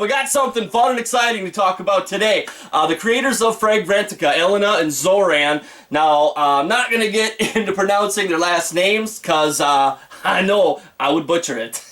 we got something fun and exciting to talk about today. The creators of Fragrantica, Elena and Zoran. Now, I'm not going to get into pronouncing their last names because I know I would butcher it.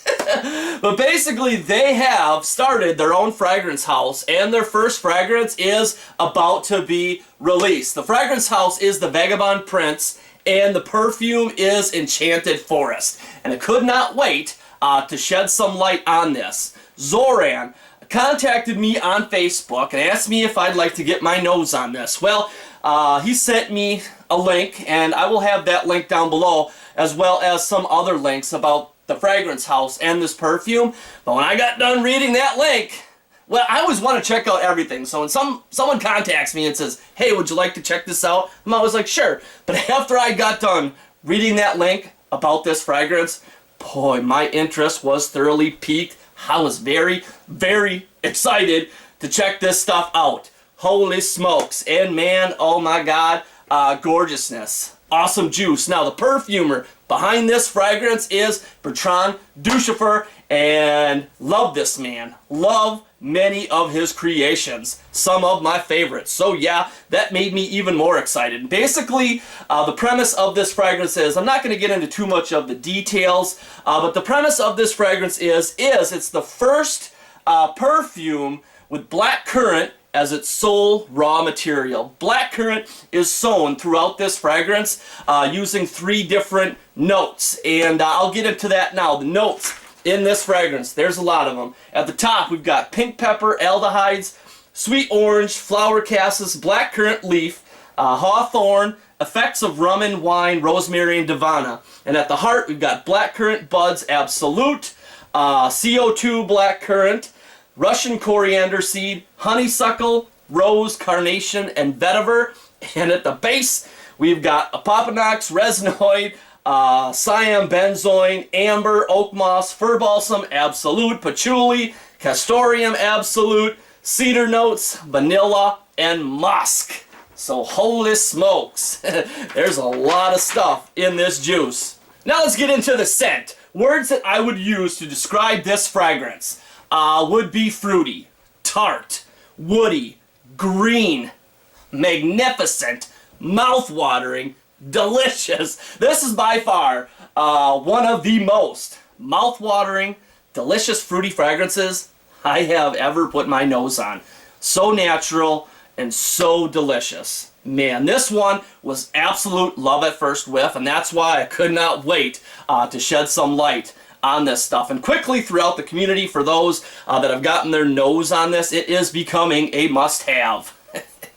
But basically, they have started their own fragrance house, and their first fragrance is about to be released. The fragrance house is the Vagabond Prince, and the perfume is Enchanted Forest. And I could not wait to shed some light on this. Zoran contacted me on Facebook and asked me if I'd like to get my nose on this. Well, he sent me a link, and I will have that link down below, as well as some other links about the fragrance house and this perfume. But when I got done reading that link, well, I always want to check out everything. So when someone contacts me and says, hey, would you like to check this out? I'm always like, sure. But after I got done reading that link about this fragrance, boy, my interest was thoroughly piqued. I was very, very excited to check this stuff out. Holy smokes. And man, oh my God, gorgeousness. Awesome juice. Now, the perfumer behind this fragrance is Bertrand Duchaufour, and love this man. Love many of his creations. Some of my favorites. So yeah, that made me even more excited. Basically, the premise of this fragrance is, I'm not going to get into too much of the details, but the premise of this fragrance is it's the first perfume with blackcurrant as its sole raw material. Blackcurrant is sown throughout this fragrance using 3 different notes, and I'll get into that now. The notes in this fragrance, there's a lot of them. At the top, we've got pink pepper, aldehydes, sweet orange, flower cassis, blackcurrant leaf, hawthorn, effects of rum and wine, rosemary, and divana. And at the heart, we've got blackcurrant buds, absolute, CO2 blackcurrant, Russian coriander seed, honeysuckle, rose, carnation, and vetiver. And at the base, we've got apopanax, resinoid, cyan benzoin, amber, oak moss, fir balsam, absolute, patchouli, castoreum, absolute, cedar notes, vanilla, and musk. So holy smokes, there's a lot of stuff in this juice. Now let's get into the scent. Words that I would use to describe this fragrance would be fruity, tart, woody, green, magnificent, mouth-watering, delicious. This is by far one of the most mouth-watering, delicious fruity fragrances I have ever put my nose on. So natural and so delicious. Man, this one was absolute love at first whiff, and that's why I could not wait to shed some light on this stuff. And quickly throughout the community, for those that have gotten their nose on this, it is becoming a must-have.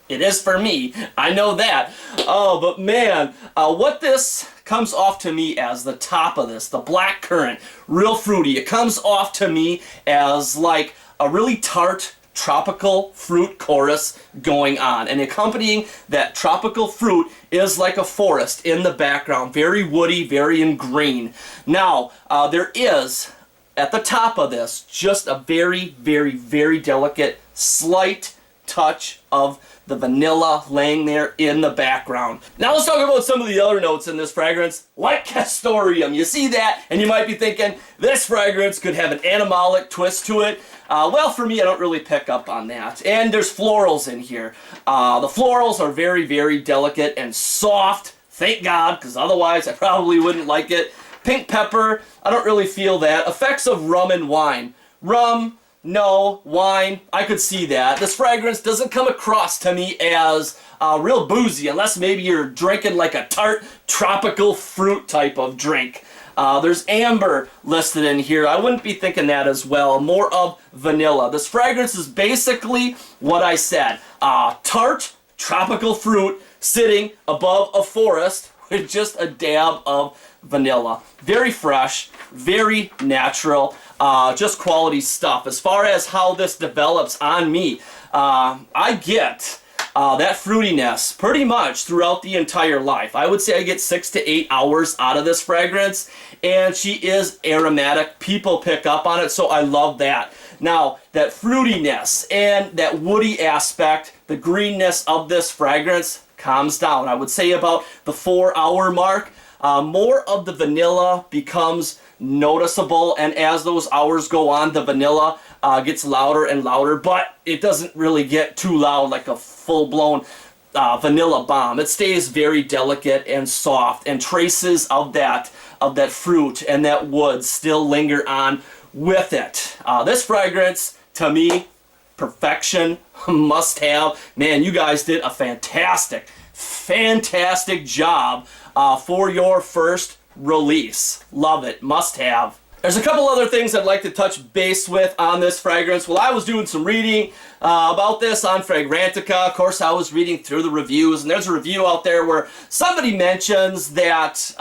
It is for me, I know that. Oh, but man, what this comes off to me as the top of this, the blackcurrant, real fruity. It comes off to me as like a really tart, tropical fruit chorus going on. And accompanying that tropical fruit is like a forest in the background. Very woody, very in green. Now, there is, at the top of this, just a very, very, very delicate, slight touch of the vanilla laying there in the background. Now let's talk about some of the other notes in this fragrance, like castoreum. You see that, and you might be thinking, this fragrance could have an animalic twist to it. Well, for me, I don't really pick up on that. And there's florals in here. The florals are very, very delicate and soft. Thank God, because otherwise I probably wouldn't like it. Pink pepper, I don't really feel that. Effects of rum and wine. Rum, no. Wine, I could see that. This fragrance doesn't come across to me as real boozy, unless maybe you're drinking like a tart, tropical fruit type of drink. There's amber listed in here. I wouldn't be thinking that as well. More of vanilla. This fragrance is basically what I said. Tart, tropical fruit sitting above a forest with just a dab of vanilla. Very fresh, very natural, just quality stuff. As far as how this develops on me, I get that fruitiness pretty much throughout the entire life. I would say I get 6 to 8 hours out of this fragrance, and she is aromatic. People pick up on it, so I love that. Now, that fruitiness and that woody aspect, the greenness of this fragrance calms down. I would say about the 4-hour mark. more of the vanilla becomes noticeable, and as those hours go on, the vanilla gets louder and louder, but it doesn't really get too loud like a full-blown vanilla bomb. It stays very delicate and soft, and traces of that fruit and that wood still linger on with it. This fragrance, to me, perfection, must have. Man, you guys did a fantastic job for your first release. Love it, must have. There's a couple other things I'd like to touch base with on this fragrance. Well, I was doing some reading about this on Fragrantica. Of course, I was reading through the reviews, and there's a review out there where somebody mentions that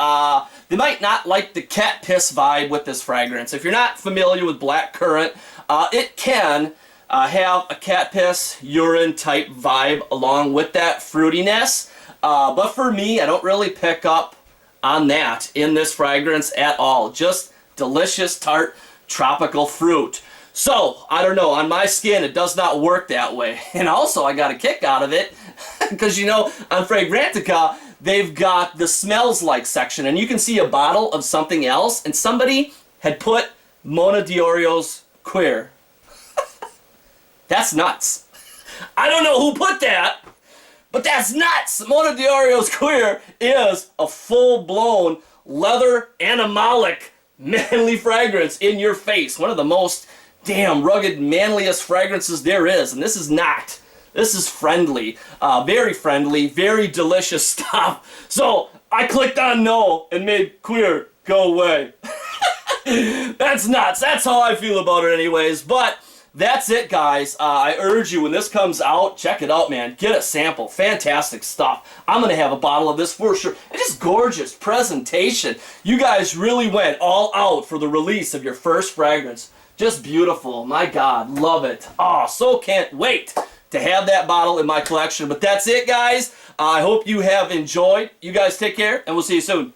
they might not like the cat piss vibe with this fragrance. If you're not familiar with blackcurrant, it can have a cat piss, urine type vibe along with that fruitiness. But for me, I don't really pick up on that in this fragrance at all. Just delicious, tart, tropical fruit. So, I don't know, on my skin it does not work that way. And also I got a kick out of it because, you know, on Fragrantica they've got the smells like section, and you can see a bottle of something else, and somebody had put Mona Diorio's Queer. That's nuts. I don't know who put that, but that's nuts. Mona Diorio's Queer is a full-blown leather animalic manly fragrance in your face. One of the most damn rugged, manliest fragrances there is, and this is not. This is friendly, very delicious stuff. So I clicked on no and made Queer go away. That's nuts. That's how I feel about it anyways. But that's it, guys. I urge you, when this comes out, check it out, man. Get a sample. Fantastic stuff. I'm going to have a bottle of this for sure. And just gorgeous presentation. You guys really went all out for the release of your first fragrance. Just beautiful. My God. Love it. Oh, so can't wait to have that bottle in my collection. But that's it, guys. I hope you have enjoyed. You guys take care, and we'll see you soon.